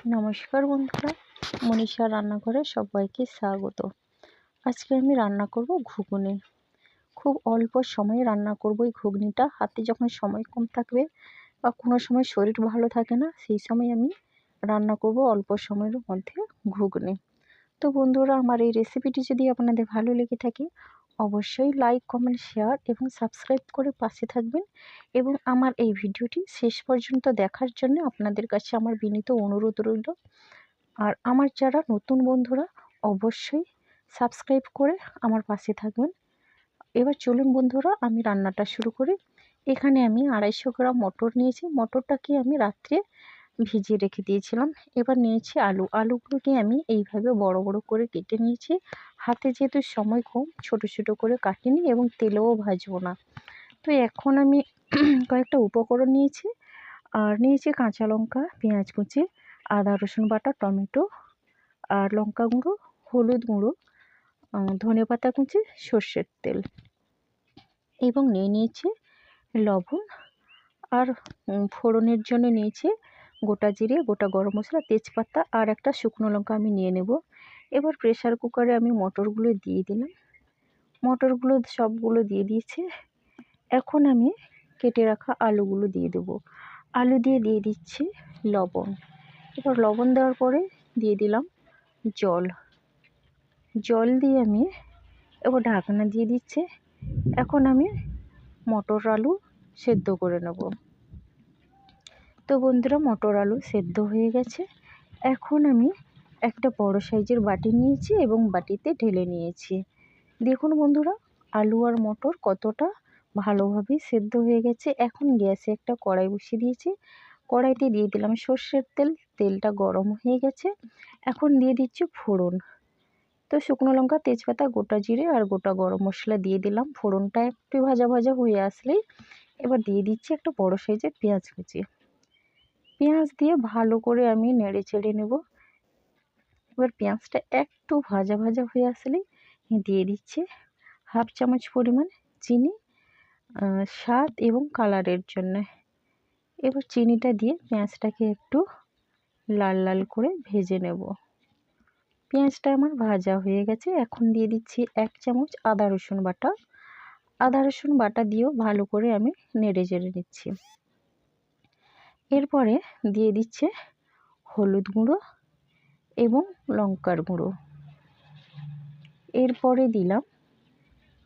নমস্কার বন্ধুরা, মনীষা রান্নাঘরে সবাইকে স্বাগত। আজকে আমি রান্না করব ঘুগনি। খুব অল্প সময়ে রান্না করব এই ঘুগনিটা। হাতে যখন সময় কম থাকবে বা কোনো সময় শরীর ভালো থাকে না, সেই সময় আমি রান্না করব অল্প সময়ের মধ্যে ঘুগনি। তো বন্ধুরা, আমার এই রেসিপিটি যদি আপনাদের ভালো লেগে থাকে অবশ্যই লাইক, কমেন্ট, শেয়ার এবং সাবস্ক্রাইব করে পাশে থাকবেন। এবং আমার এই ভিডিওটি শেষ পর্যন্ত দেখার জন্য আপনাদের কাছে আমার বিনীত অনুরোধ রইল। আর আমার যারা নতুন বন্ধুরা অবশ্যই সাবস্ক্রাইব করে আমার পাশে থাকবেন। এবার চলুন বন্ধুরা, আমি রান্নাটা শুরু করি। এখানে আমি 250 গ্রাম মটর নিয়েছি। মটরটাকে আমি রাত্রে ভিজিয়ে রেখে দিয়েছিলাম। এবার নিয়েছি আলুগুলোকে আমি এইভাবে বড় বড় করে কেটে নিয়েছি। হাতে যেহেতু সময় কম, ছোট ছোট করে কাটিনি এবং তেলেও ভাজবো না। তো এখন আমি কয়েকটা উপকরণ নিয়েছি। আর নিয়েছি কাঁচা লঙ্কা, পেঁয়াজ কুচি, আদা রসুন বাটা, টমেটো আর লঙ্কা গুঁড়ো, হলুদ গুঁড়ো, ধনেপাতা কুচি, সর্ষের তেল এবং নিয়েছি লবণ। আর ফোড়নের জন্য নিয়েছি গোটা জিরে, গোটা গরম মশলা, তেজপাতা আর একটা শুকনো লঙ্কা আমি নিয়ে নেব। এবার প্রেসার কুকারে আমি মটরগুলো দিয়ে দিলাম। মটরগুলো সবগুলো দিয়ে দিয়েছি। এখন আমি কেটে রাখা আলুগুলো দিয়ে দেব। আলু দিয়ে দিচ্ছি লবণ। এবার লবণ দেওয়ার পরে দিয়ে দিলাম জল দিয়ে আমি এবার ঢাকনা দিয়ে দিচ্ছি। এখন আমি মটর আলু সেদ্ধ করে নেব। তো বন্ধুরা, মটর আলু সেদ্ধ হয়ে গেছে। এখন আমি একটা বড় সাইজের বাটি নিয়েছি এবং বাটিতে ঢেলে নিয়েছি। দেখুন বন্ধুরা, আলু আর মটর কতটা ভালোভাবে সেদ্ধ হয়ে গেছে। এখন গ্যাসে একটা কড়াই বসিয়ে দিয়েছি। কড়াইতে দিয়ে দিলাম সর্ষের তেল। তেলটা গরম হয়ে গেছে। এখন দিয়ে দিচ্ছি ফোড়ন। তো শুকনো লঙ্কা, তেজপাতা, গোটা জিরে আর গোটা গরম মশলা দিয়ে দিলাম। ফোড়নটা একটু ভাজা ভাজা হয়ে আসলেই এবার দিয়ে দিচ্ছি একটা বড় সাইজের পেঁয়াজ কুচি। পেঁয়াজ দিয়ে ভালো করে আমি নেড়ে চেড়ে নেব। এবার পেঁয়াজটা একটু ভাজা ভাজা হয়ে আসলেই দিয়ে দিচ্ছি হাফ চামচ পরিমাণ চিনি, স্বাদ এবং কালারের জন্য। এবার চিনিটা দিয়ে পেঁয়াজটাকে একটু লাল লাল করে ভেজে নেব। পেঁয়াজটা আমার ভাজা হয়ে গেছে। এখন দিয়ে দিচ্ছি 1 চামচ আদা রসুন বাটা। আদা রসুন বাটা দিয়েও ভালো করে আমি নেড়ে চেড়ে নিচ্ছি। এরপরে দিয়ে দিচ্ছে হলুদ গুঁড়ো এবং লঙ্কার গুঁড়ো। এরপরে দিলাম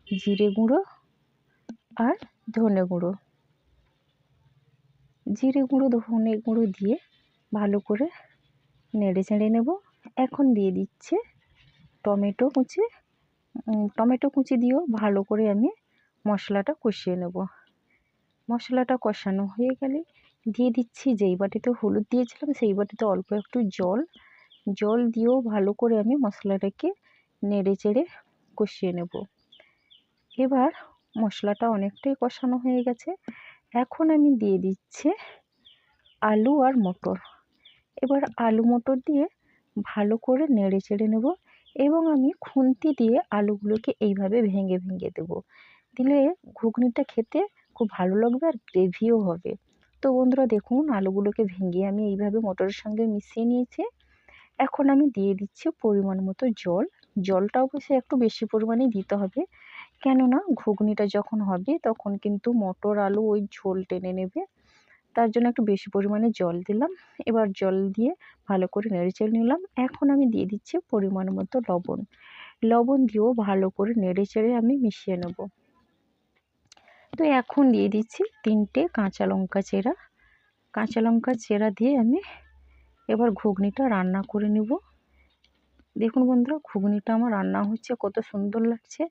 জিরে গুঁড়ো আর ধনে গুঁড়ো। জিরে গুঁড়ো, ধনে গুঁড়ো দিয়ে ভালো করে নেড়ে চেড়ে নেব। এখন দিয়ে দিচ্ছে টমেটো কুচি দিয়েও ভালো করে আমি মশলাটা কষিয়ে নেব। মশলাটা কষানো হয়ে গেলে দিয়ে দিচ্ছি যেই বাটিতে হলুদ দিয়েছিলাম সেই বাটিতে অল্প একটু জল দিয়েও ভালো করে আমি মশলাটাকে নেড়ে চেড়ে কষিয়ে নেব। এবার মশলাটা অনেকটাই কষানো হয়ে গেছে। এখন আমি দিয়ে দিচ্ছি আলু আর মটর। এবার আলু মটর দিয়ে ভালো করে নেড়ে চেড়ে নেব এবং আমি খুন্তি দিয়ে আলুগুলোকে এইভাবে ভেঙে ভেঙে দেব। দিলে ঘুগনিটা খেতে খুব ভালো লাগবে আর গ্রেভিও হবে। তো বন্ধুরা দেখুন, আলুগুলোকে ভেঙে আমি এইভাবে মটরের সঙ্গে মিশিয়ে নিয়েছি। এখন আমি দিয়ে দিচ্ছি পরিমাণ মতো জল। জলটা অবশ্যই একটু বেশি পরিমাণে দিতে হবে, কেননা ঘুগনিটা যখন হবে তখন কিন্তু মটর আলু ওই ঝোল টেনে নেবে। তার জন্য একটু বেশি পরিমাণে জল দিলাম। এবার জল দিয়ে ভালো করে নেড়েচেড়ে নিলাম। এখন আমি দিয়ে দিচ্ছি পরিমাণ মতো লবণ দিয়েও ভালো করে নেড়েচেড়ে আমি মিশিয়ে নেব। তো এখন দিয়ে দিচ্ছি 3টে কাঁচা লঙ্কা চেরা দিয়ে আমি এবার ঘুগনিটা রান্না করে নেব। দেখুন বন্ধুরা, ঘুগনিটা আমার রান্না হচ্ছে, কত সুন্দর লাগছে।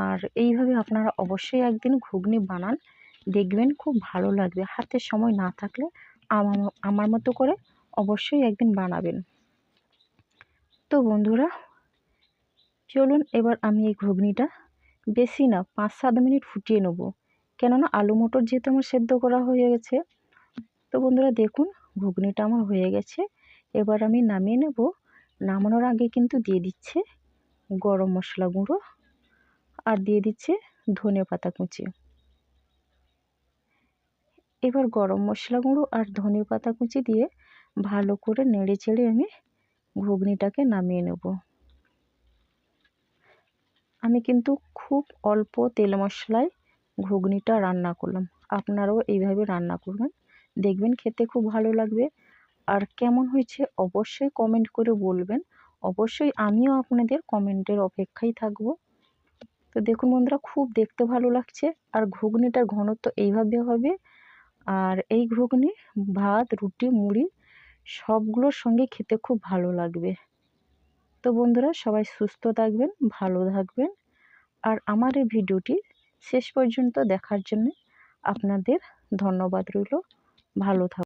আর এইভাবে আপনারা অবশ্যই একদিন ঘুগনি বানান, দেখবেন খুব ভালো লাগবে। হাতে সময় না থাকলে আমার মতো করে অবশ্যই একদিন বানাবেন। তো বন্ধুরা চলুন, এবার আমি এই ঘুগনিটা বেশি না 5-7 মিনিট ফুটিয়ে নেব, কেননা আলু মটর যেহেতু আমার সেদ্ধ করা হয়ে গেছে। তো বন্ধুরা দেখুন, ঘুগনিটা আমার হয়ে গেছে। এবার আমি নামিয়ে নেব। নামানোর আগে কিন্তু দিয়ে দিচ্ছে গরম মশলা গুঁড়ো আর দিয়ে দিচ্ছে ধনেপাতা কুচি। এবার গরম মশলা গুঁড়ো আর ধনেপাতা কুচি দিয়ে ভালো করে নেড়ে চেড়ে আমি ঘুগনিটাকে নামিয়ে নেব। আমি কিন্তু খুব অল্প তেল মশলায় ঘুগনিটা রান্না করলাম। আপনারাও এইভাবে রান্না করবেন, দেখবেন খেতে খুব ভালো লাগবে। আর কেমন হয়েছে অবশ্যই কমেন্ট করে বলবেন। অবশ্যই আমিও আপনাদের কমেন্টের অপেক্ষায় থাকব। তো দেখুন বন্ধুরা, খুব দেখতে ভালো লাগছে। আর ঘুগনিটার ঘনত্ব এইভাবে হবে। আর এই ঘুগনি ভাত, রুটি, মুড়ি সবগুলোর সঙ্গে খেতে খুব ভালো লাগবে। তো বন্ধুরা, সবাই সুস্থ থাকবেন, ভালো থাকবেন। আর আমার এই ভিডিওটি শেষ পর্যন্ত দেখার জন্য আপনাদের ধন্যবাদ রইল। ভালো থাকবেন।